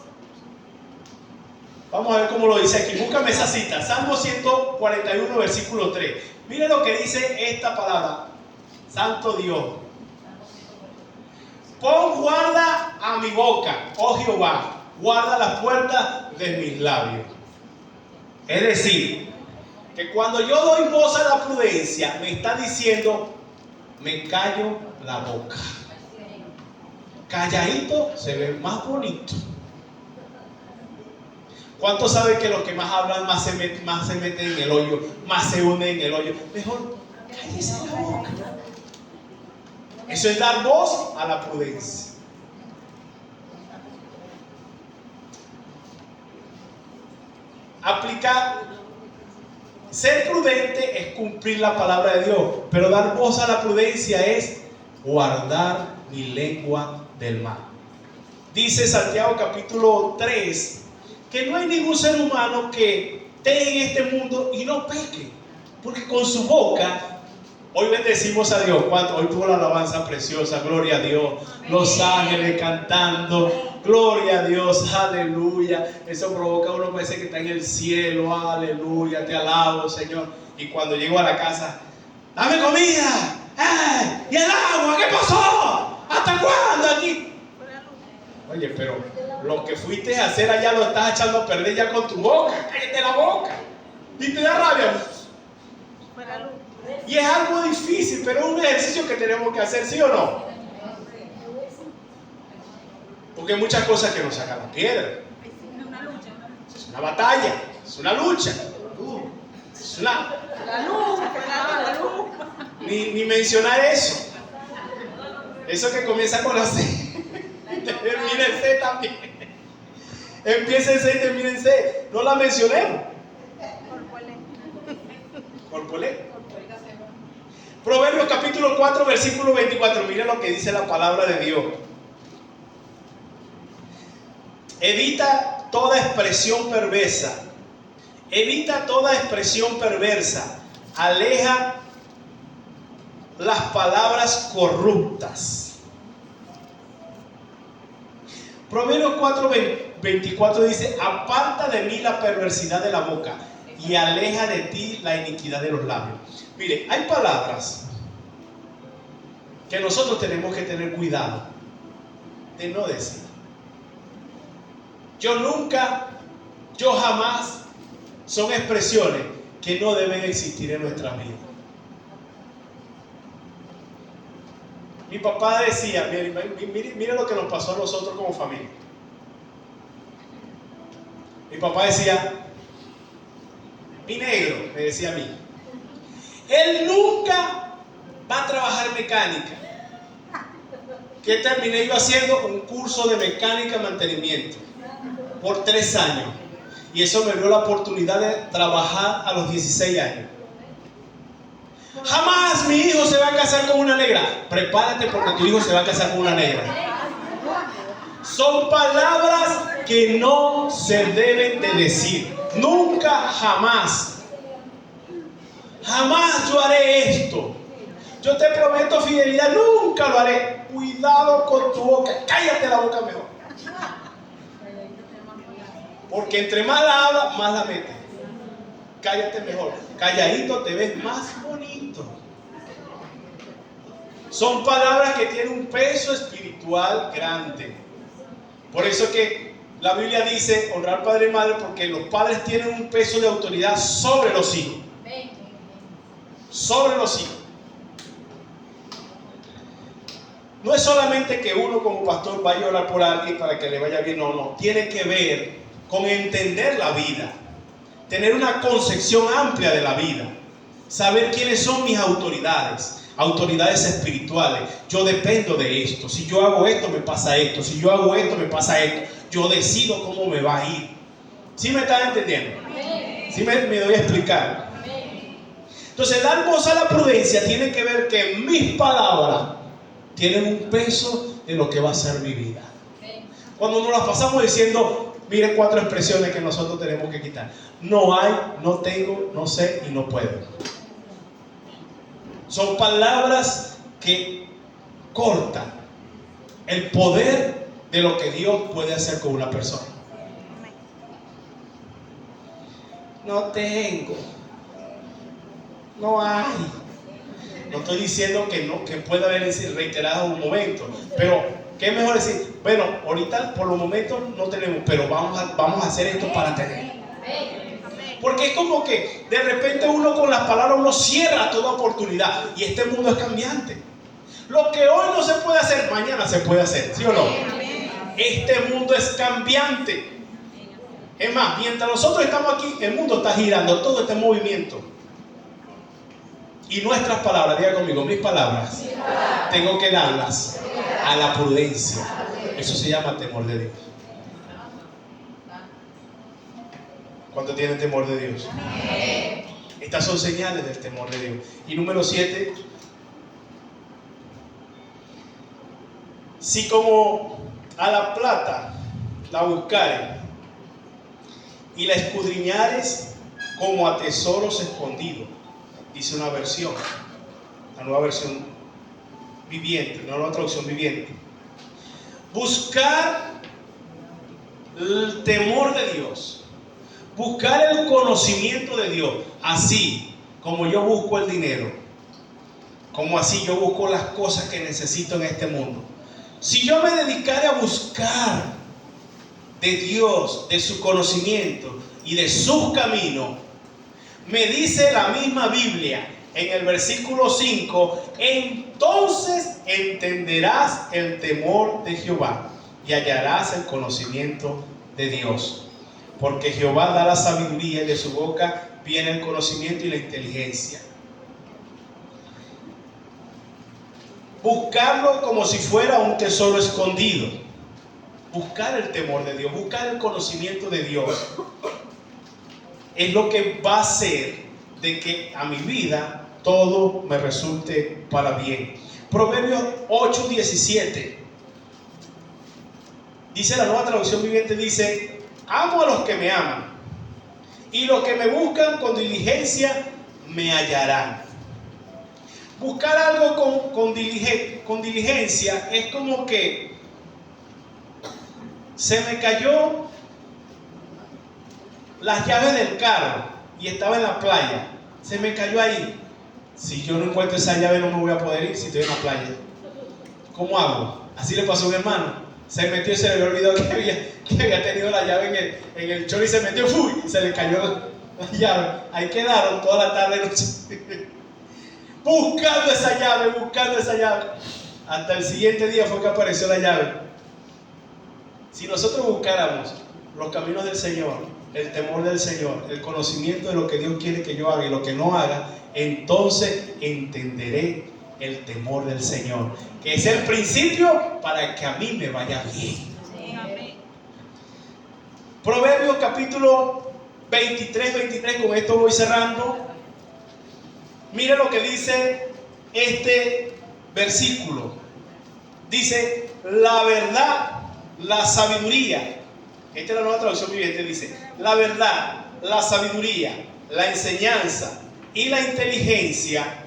vamos a ver cómo lo dice aquí. Búscame esa cita. Salmo 141, versículo 3. Miren lo que dice esta palabra. Santo Dios. Pon guarda a mi boca, oh Jehová. Guarda las puertas de mis labios. Es decir, que cuando yo doy voz a la prudencia, me está diciendo, me callo la boca. Calladito se ve más bonito. ¿Cuántos saben que los que más hablan más se meten en el hoyo, más se hunden en el hoyo? Mejor cállese la boca. Eso es dar voz a la prudencia. Aplicar, ser prudente es cumplir la palabra de Dios, pero dar voz a la prudencia es guardar mi lengua del mal. Dice Santiago capítulo 3 que no hay ningún ser humano que esté en este mundo y no peque, porque con su boca, hoy bendecimos a Dios. ¿Cuánto? Hoy tuvo la alabanza preciosa, gloria a Dios, los ángeles cantando, gloria a Dios, aleluya. Eso provoca a uno parece que está en el cielo, aleluya, te alabo, Señor. Y cuando llego a la casa, dame comida, y el agua, ¿qué pasó? ¿Hasta cuándo aquí? Oye, pero lo que fuiste a hacer allá lo estás echando a perder ya con tu boca. Cállate la boca. Y te da rabia. Y es algo difícil, pero es un ejercicio que tenemos que hacer, ¿sí o no? Porque hay muchas cosas que nos sacan la piedra. Es una batalla, es una lucha. Es una... La luz. Ni mencionar eso. Eso que comienza con la C. Termina en C también. Empieza en C y termina en C. No la mencionemos. Corpolé. Proverbios capítulo 4, versículo 24. Mira lo que dice la palabra de Dios. Evita toda expresión perversa. Evita toda expresión perversa. Aleja las palabras corruptas. Proverbios 4, 24 dice: aparta de mí la perversidad de la boca y aleja de ti la iniquidad de los labios. Mire, hay palabras que nosotros tenemos que tener cuidado de no decir. Yo jamás, son expresiones que no deben existir en nuestra vida. Mi papá decía, mire lo que nos pasó a nosotros como familia. Mi papá decía: mi negro, me decía a mí, él nunca va a trabajar mecánica. ¿Qué terminé yo haciendo? Un curso de mecánica y mantenimiento por 3 años. Y eso me dio la oportunidad de trabajar a los 16 años. Jamás mi hijo se va a casar con una negra. Prepárate, porque tu hijo se va a casar con una negra. Son palabras que no se deben de decir. Nunca, jamás. Jamás yo haré esto. Yo te prometo fidelidad, nunca lo haré. Cuidado con tu boca. Cállate la boca mejor. Porque entre más la hablas, más la metes. Cállate mejor. Calladito te ves más bonito. Son palabras que tienen un peso espiritual grande. Por eso que la Biblia dice honrar padre y madre, porque los padres tienen un peso de autoridad sobre los hijos. Sobre los hijos. No es solamente que uno como pastor vaya a orar por alguien para que le vaya bien, no. Tiene que ver con entender la vida, tener una concepción amplia de la vida, saber quiénes son mis autoridades espirituales. Yo dependo de esto. Si yo hago esto, me pasa esto. Si yo hago esto, me pasa esto. Yo decido cómo me va a ir. ¿Sí me están entendiendo? ¿Sí me doy a explicar? Entonces, dar voz a la prudencia tiene que ver que mis palabras tienen un peso de lo que va a ser mi vida. Cuando nos las pasamos diciendo, miren 4 expresiones que nosotros tenemos que quitar: no hay, no tengo, no sé y no puedo. Son palabras que cortan el poder de lo que Dios puede hacer con una persona. No tengo, no hay. No estoy diciendo que no, que pueda haber reiterado un momento, pero ¿qué es mejor decir? Bueno, ahorita por los momentos no tenemos, pero vamos a hacer esto para tener. Porque es como que de repente uno con las palabras uno cierra toda oportunidad, y este mundo es cambiante. Lo que hoy no se puede hacer, mañana se puede hacer, ¿sí o no? Este mundo es cambiante. Es más, mientras nosotros estamos aquí, el mundo está girando, todo este movimiento. Y nuestras palabras, diga conmigo, mis palabras, tengo que darlas a la prudencia. Eso se llama temor de Dios. ¿Cuánto tienen temor de Dios? Estas son señales del temor de Dios. Y número 7, si como a la plata la buscares y la escudriñares como a tesoros escondidos, dice una versión, la nueva versión viviente, una nueva traducción viviente. Buscar el temor de Dios, buscar el conocimiento de Dios, así como yo busco el dinero, como así yo busco las cosas que necesito en este mundo. Si yo me dedicara a buscar de Dios, de su conocimiento y de sus caminos, me dice la misma Biblia en el versículo 5, entonces entenderás el temor de Jehová y hallarás el conocimiento de Dios. Porque Jehová da la sabiduría y de su boca viene el conocimiento y la inteligencia. Buscarlo como si fuera un tesoro escondido. Buscar el temor de Dios, buscar el conocimiento de Dios. Es lo que va a hacer de que a mi vida todo me resulte para bien. Proverbios 8:17. Dice la Nueva Traducción Viviente, dice: amo a los que me aman, y los que me buscan con diligencia me hallarán. Buscar algo con diligencia es como que se me cayó las llaves del carro y estaba en la playa. Se me cayó ahí. Si yo no encuentro esa llave no me voy a poder ir si estoy en la playa. ¿Cómo hago? Así le pasó a un hermano. Se metió y se le había olvidado que había tenido la llave en el chorro y se metió, ¡fuy! Y se le cayó la llave. Ahí quedaron toda la tarde buscando esa llave. Hasta el siguiente día fue que apareció la llave. Si nosotros buscáramos los caminos del Señor, el temor del Señor, el conocimiento de lo que Dios quiere que yo haga y lo que no haga, entonces entenderé el temor del Señor, que es el principio para que a mí me vaya bien. Amén. Proverbios capítulo 23, con esto voy cerrando. Mire lo que dice este versículo. Dice: la verdad, la sabiduría. Esta es la Nueva Traducción Viviente. Dice: la verdad, la sabiduría, la enseñanza y la inteligencia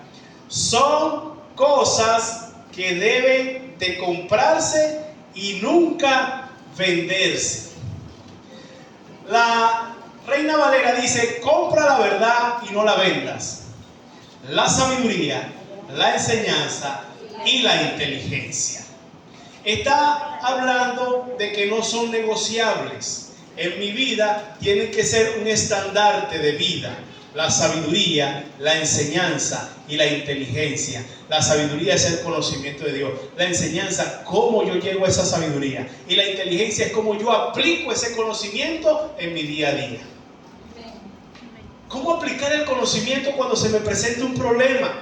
son cosas que deben de comprarse y nunca venderse. La Reina Valera dice: compra la verdad y no la vendas. La sabiduría, la enseñanza y la inteligencia. Está hablando de que no son negociables. En mi vida tienen que ser un estandarte de vida. La sabiduría, la enseñanza y la inteligencia. La sabiduría es el conocimiento de Dios. La enseñanza, cómo yo llego a esa sabiduría. Y la inteligencia es cómo yo aplico ese conocimiento en mi día a día. ¿Cómo aplicar el conocimiento cuando se me presenta un problema?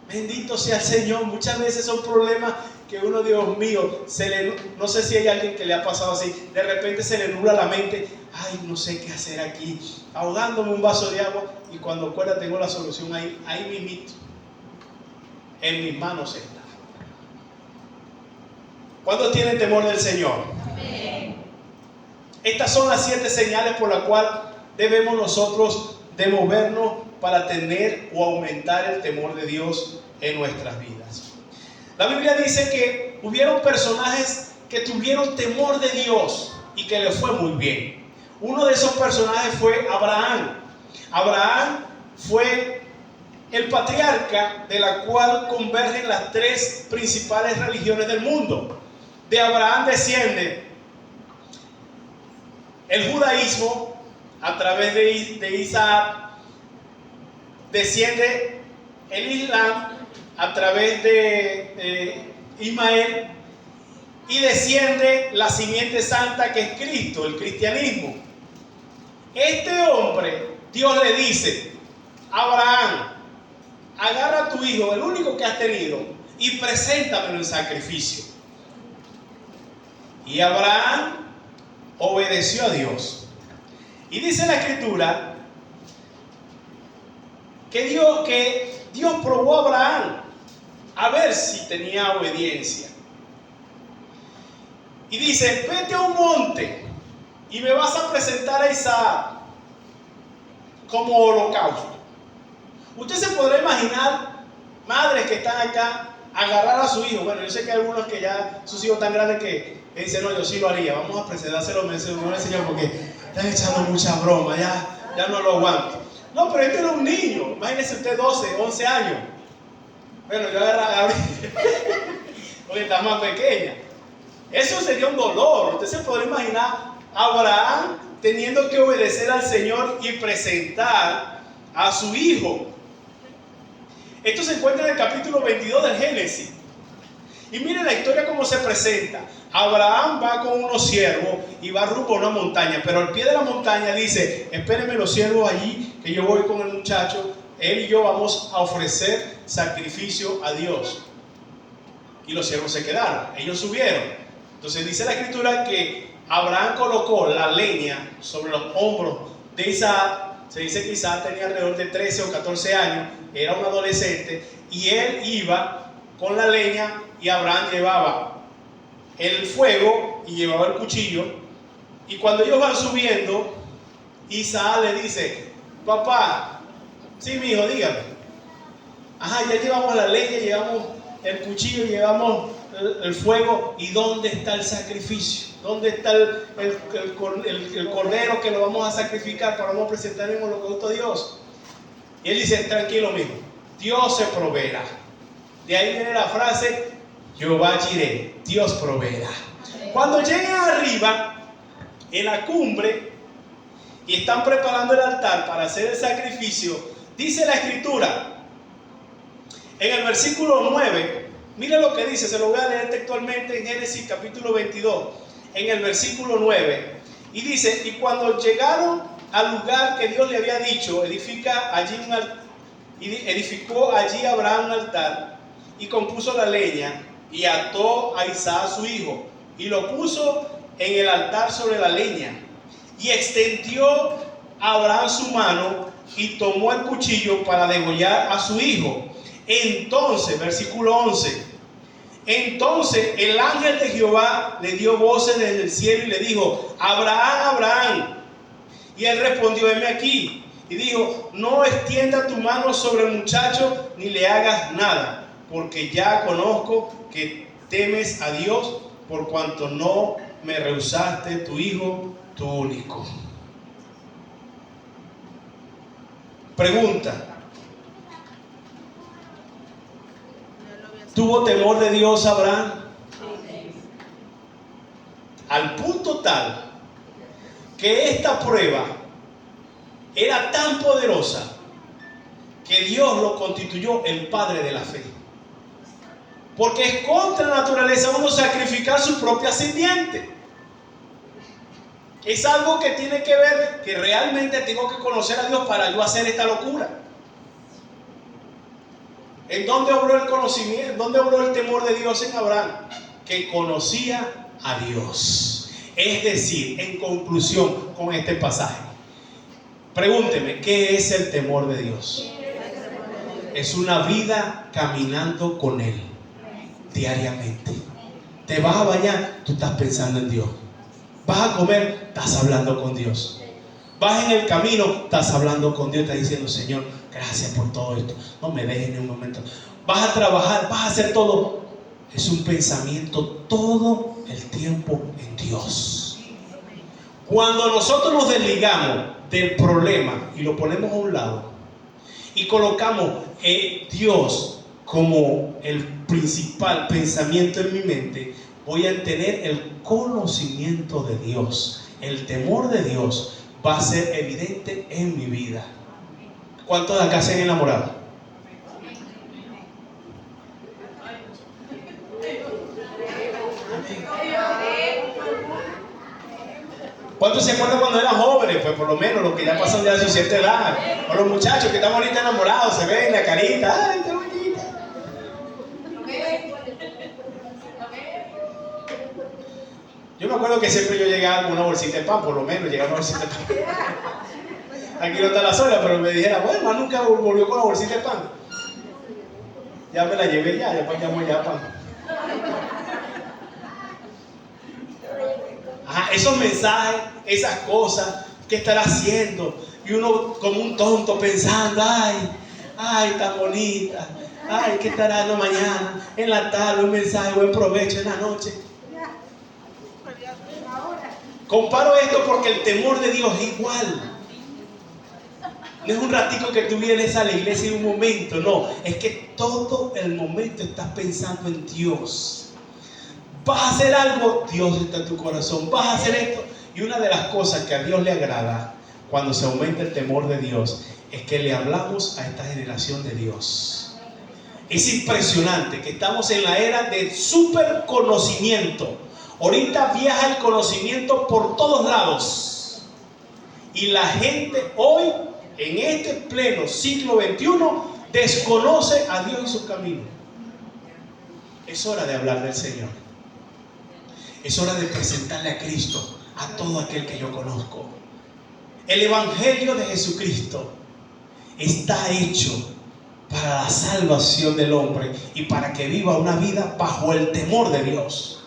Bendito sea el Señor. Muchas veces son problemas que uno, Dios mío, no sé si hay alguien que le ha pasado así. De repente se le nubla la mente. Ay, no sé qué hacer aquí. Ahogándome un vaso de agua. Y cuando acuerda tengo la solución ahí mismito. En mis manos está. ¿Cuántos tienen temor del Señor? Amén. Estas son las 7 señales por las cuales debemos nosotros de movernos para tener o aumentar el temor de Dios en nuestras vidas. La Biblia dice que hubieron personajes que tuvieron temor de Dios y que les fue muy bien. Uno de esos personajes fue Abraham. Abraham fue el patriarca de la cual convergen las 3 principales religiones del mundo. De Abraham desciende el judaísmo a través de Isaac, desciende el Islam a través de Ismael y desciende la simiente santa que es Cristo, el cristianismo. Este hombre, Dios le dice: Abraham, agarra a tu hijo, el único que has tenido, y preséntamelo en sacrificio. Y Abraham obedeció a Dios. Y dice la Escritura que Dios probó a Abraham a ver si tenía obediencia. Y dice: vete a un monte y me vas a presentar a Isaac como holocausto. Usted se podrá imaginar madres que están acá agarrar a su hijo. Bueno, yo sé que hay algunos que ya sus hijos tan grandes que dicen: no, yo sí lo haría, vamos a presentárselo al Señor porque están echando mucha broma, ya no lo aguanto. No, pero este era un niño. Imagínese usted 12, 11 años. Bueno, yo agarré a Gabriel porque está más pequeña. Eso sería un dolor. Usted se podrá imaginar a Abraham teniendo que obedecer al Señor y presentar a su hijo. Esto se encuentra en el capítulo 22 del Génesis. Y mire la historia cómo se presenta. Abraham va con unos siervos y va rumbo a una montaña, pero al pie de la montaña dice: espérenme los siervos allí, que yo voy con el muchacho, él y yo vamos a ofrecer sacrificio a Dios. Y los siervos se quedaron, ellos subieron. Entonces dice la escritura que Abraham colocó la leña sobre los hombros de Isaac. Se dice que Isaac tenía alrededor de 13 o 14 años, era un adolescente, y él iba con la leña y Abraham llevaba el fuego y llevaba el cuchillo. Y cuando ellos van subiendo, Isaac le dice: papá, sí, mi hijo, dígame. Ajá, ya llevamos la leña, llevamos el cuchillo, llevamos el fuego, ¿y dónde está el sacrificio? ¿Dónde está el cordero que lo vamos a sacrificar para vamos a presentar en holocausto a Dios? Y él dice: tranquilo, mijo, Dios se proveerá. De ahí viene la frase: Jehová Jireh, Dios proveerá. Cuando llegan arriba, en la cumbre, y están preparando el altar para hacer el sacrificio, dice la escritura, en el versículo 9, mira lo que dice, se lo voy a leer textualmente en Génesis capítulo 22, en el versículo 9, y dice: y cuando llegaron al lugar que Dios le había dicho, edificó allí Abraham un altar, y compuso la leña, y ató a Isaac su hijo, y lo puso en el altar sobre la leña, y extendió a Abraham su mano, y tomó el cuchillo para degollar a su hijo. Entonces, versículo 11, entonces el ángel de Jehová le dio voces desde el cielo y le dijo: Abraham, Abraham. Y él respondió: heme aquí. Y dijo: no extienda tu mano sobre el muchacho ni le hagas nada, porque ya conozco que temes a Dios, por cuanto no me rehusaste tu hijo, tu único. Pregunta: ¿tuvo temor de Dios Abraham? Al punto tal que esta prueba era tan poderosa que Dios lo constituyó el padre de la fe. Porque es contra naturaleza uno sacrificar su propia simiente. Es algo que tiene que ver que realmente tengo que conocer a Dios para yo hacer esta locura. ¿En dónde obró el conocimiento? ¿Dónde obró el temor de Dios en Abraham? Que conocía a Dios. Es decir, en conclusión con este pasaje, pregúnteme, ¿qué es el temor de Dios? Es una vida caminando con Él diariamente. Te vas a bañar, tú estás pensando en Dios. Vas a comer, estás hablando con Dios. Vas en el camino, estás hablando con Dios, estás diciendo: Señor, gracias por todo esto, no me dejes ni un momento. Vas a trabajar, vas a hacer todo. Es un pensamiento todo el tiempo en Dios. Cuando nosotros nos desligamos del problema y lo ponemos a un lado y colocamos Dios como el principal pensamiento en mi mente, voy a tener el conocimiento de Dios. El temor de Dios va a ser evidente en mi vida. ¿Cuántos de acá se han enamorado? ¿Cuántos se acuerdan cuando eran jóvenes? Pues por lo menos los que ya pasan ya de su cierta edad. O los muchachos que están ahorita enamorados, se ven la carita. ¡Ay, qué bonita! Yo me acuerdo que siempre yo llegaba con una bolsita de pan, por lo menos llegaba una bolsita de pan. Aquí no está la sola, pero me dijera: bueno, nunca volvió con la bolsita de pan. Ya me la llevé ya, después llamo ya pan. Ajá, esos mensajes, esas cosas, ¿qué estará haciendo? Y uno como un tonto pensando: ay, tan bonita, ay, ¿qué estará haciendo mañana? En la tarde, un mensaje, buen provecho en la noche. Comparo esto porque el temor de Dios es igual. No es un ratico que tú vienes a la iglesia en un momento, no, es que todo el momento estás pensando en Dios. Vas a hacer algo, Dios está en tu corazón. Vas a hacer esto. Y una de las cosas que a Dios le agrada cuando se aumenta el temor de Dios es que le hablamos a esta generación de Dios. Es impresionante que estamos en la era del superconocimiento. Ahorita viaja el conocimiento por todos lados. Y la gente hoy, en este pleno siglo XXI, desconoce a Dios y su camino. Es hora de hablar del Señor. Es hora de presentarle a Cristo a todo aquel que yo conozco. El Evangelio de Jesucristo está hecho para la salvación del hombre y para que viva una vida bajo el temor de Dios.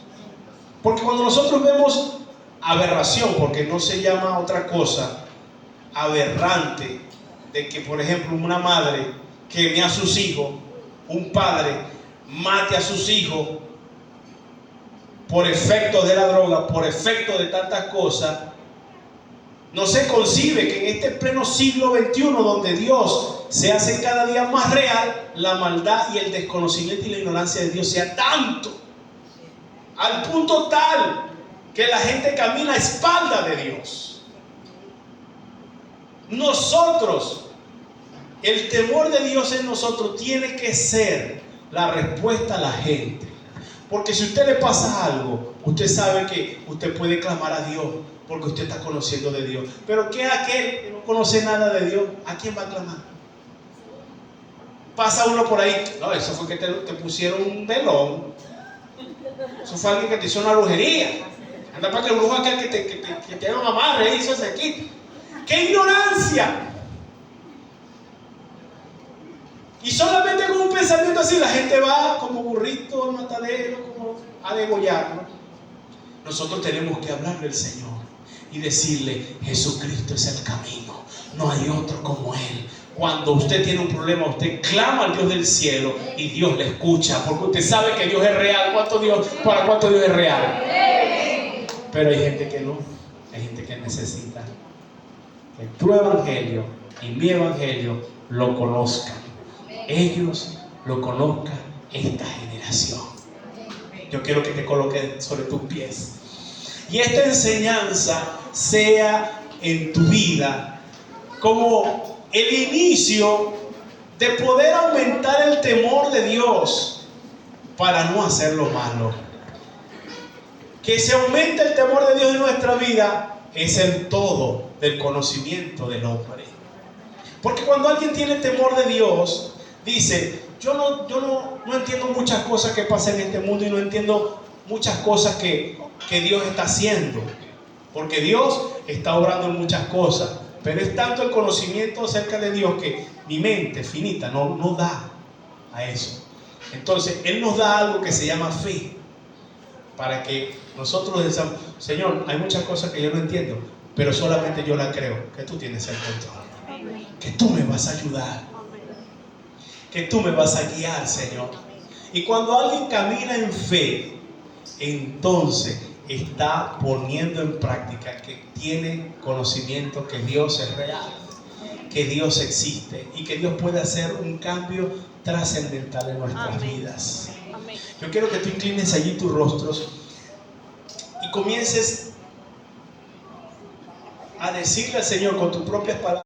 Porque cuando nosotros vemos aberración, porque no se llama otra cosa, aberrante, de que por ejemplo una madre queme a sus hijos, un padre mate a sus hijos por efecto de la droga, por efecto de tantas cosas, no se concibe que en este pleno siglo XXI, donde Dios se hace cada día más real, la maldad y el desconocimiento y la ignorancia de Dios sea tanto, al punto tal que la gente camina a espaldas de Dios. Nosotros, el temor de Dios en nosotros tiene que ser la respuesta a la gente. Porque si a usted le pasa algo, usted sabe que usted puede clamar a Dios porque usted está conociendo de Dios. Pero ¿qué aquel que no conoce nada de Dios? ¿A quién va a clamar? Pasa uno por ahí. No, eso fue que te pusieron un velón. Eso fue alguien que te hizo una brujería. Anda para que el brujo aquel que te haga un amarre y eso se quite. ¡Qué ignorancia! Y solamente con un pensamiento así la gente va como burrito al matadero, como a degollarlo. Nosotros tenemos que hablar del Señor y decirle: Jesucristo es el camino, no hay otro como Él. Cuando usted tiene un problema, usted clama al Dios del cielo y Dios le escucha, porque usted sabe que Dios es real. ¿Para cuánto Dios es real? Pero hay gente que no, hay gente que necesita que tu evangelio y mi evangelio lo conozcan. Ellos lo conozcan, esta generación. Yo quiero que te coloques sobre tus pies y esta enseñanza sea en tu vida como el inicio de poder aumentar el temor de Dios para no hacer lo malo. Que se aumente el temor de Dios en nuestra vida es el todo del conocimiento del hombre. Porque cuando alguien tiene temor de Dios, dice: yo no entiendo muchas cosas que pasan en este mundo y no entiendo muchas cosas que Dios está haciendo. Porque Dios está obrando en muchas cosas, pero es tanto el conocimiento acerca de Dios que mi mente finita no da a eso. Entonces Él nos da algo que se llama fe, para que nosotros decamos: Señor, hay muchas cosas que yo no entiendo, pero solamente yo la creo, que tú tienes el control, que tú me vas a ayudar, que tú me vas a guiar, Señor. Y cuando alguien camina en fe, entonces está poniendo en práctica que tiene conocimiento que Dios es real, que Dios existe y que Dios puede hacer un cambio trascendental en nuestras vidas. Yo quiero que tú inclines allí tus rostros y comiences a decirle al Señor con tus propias palabras: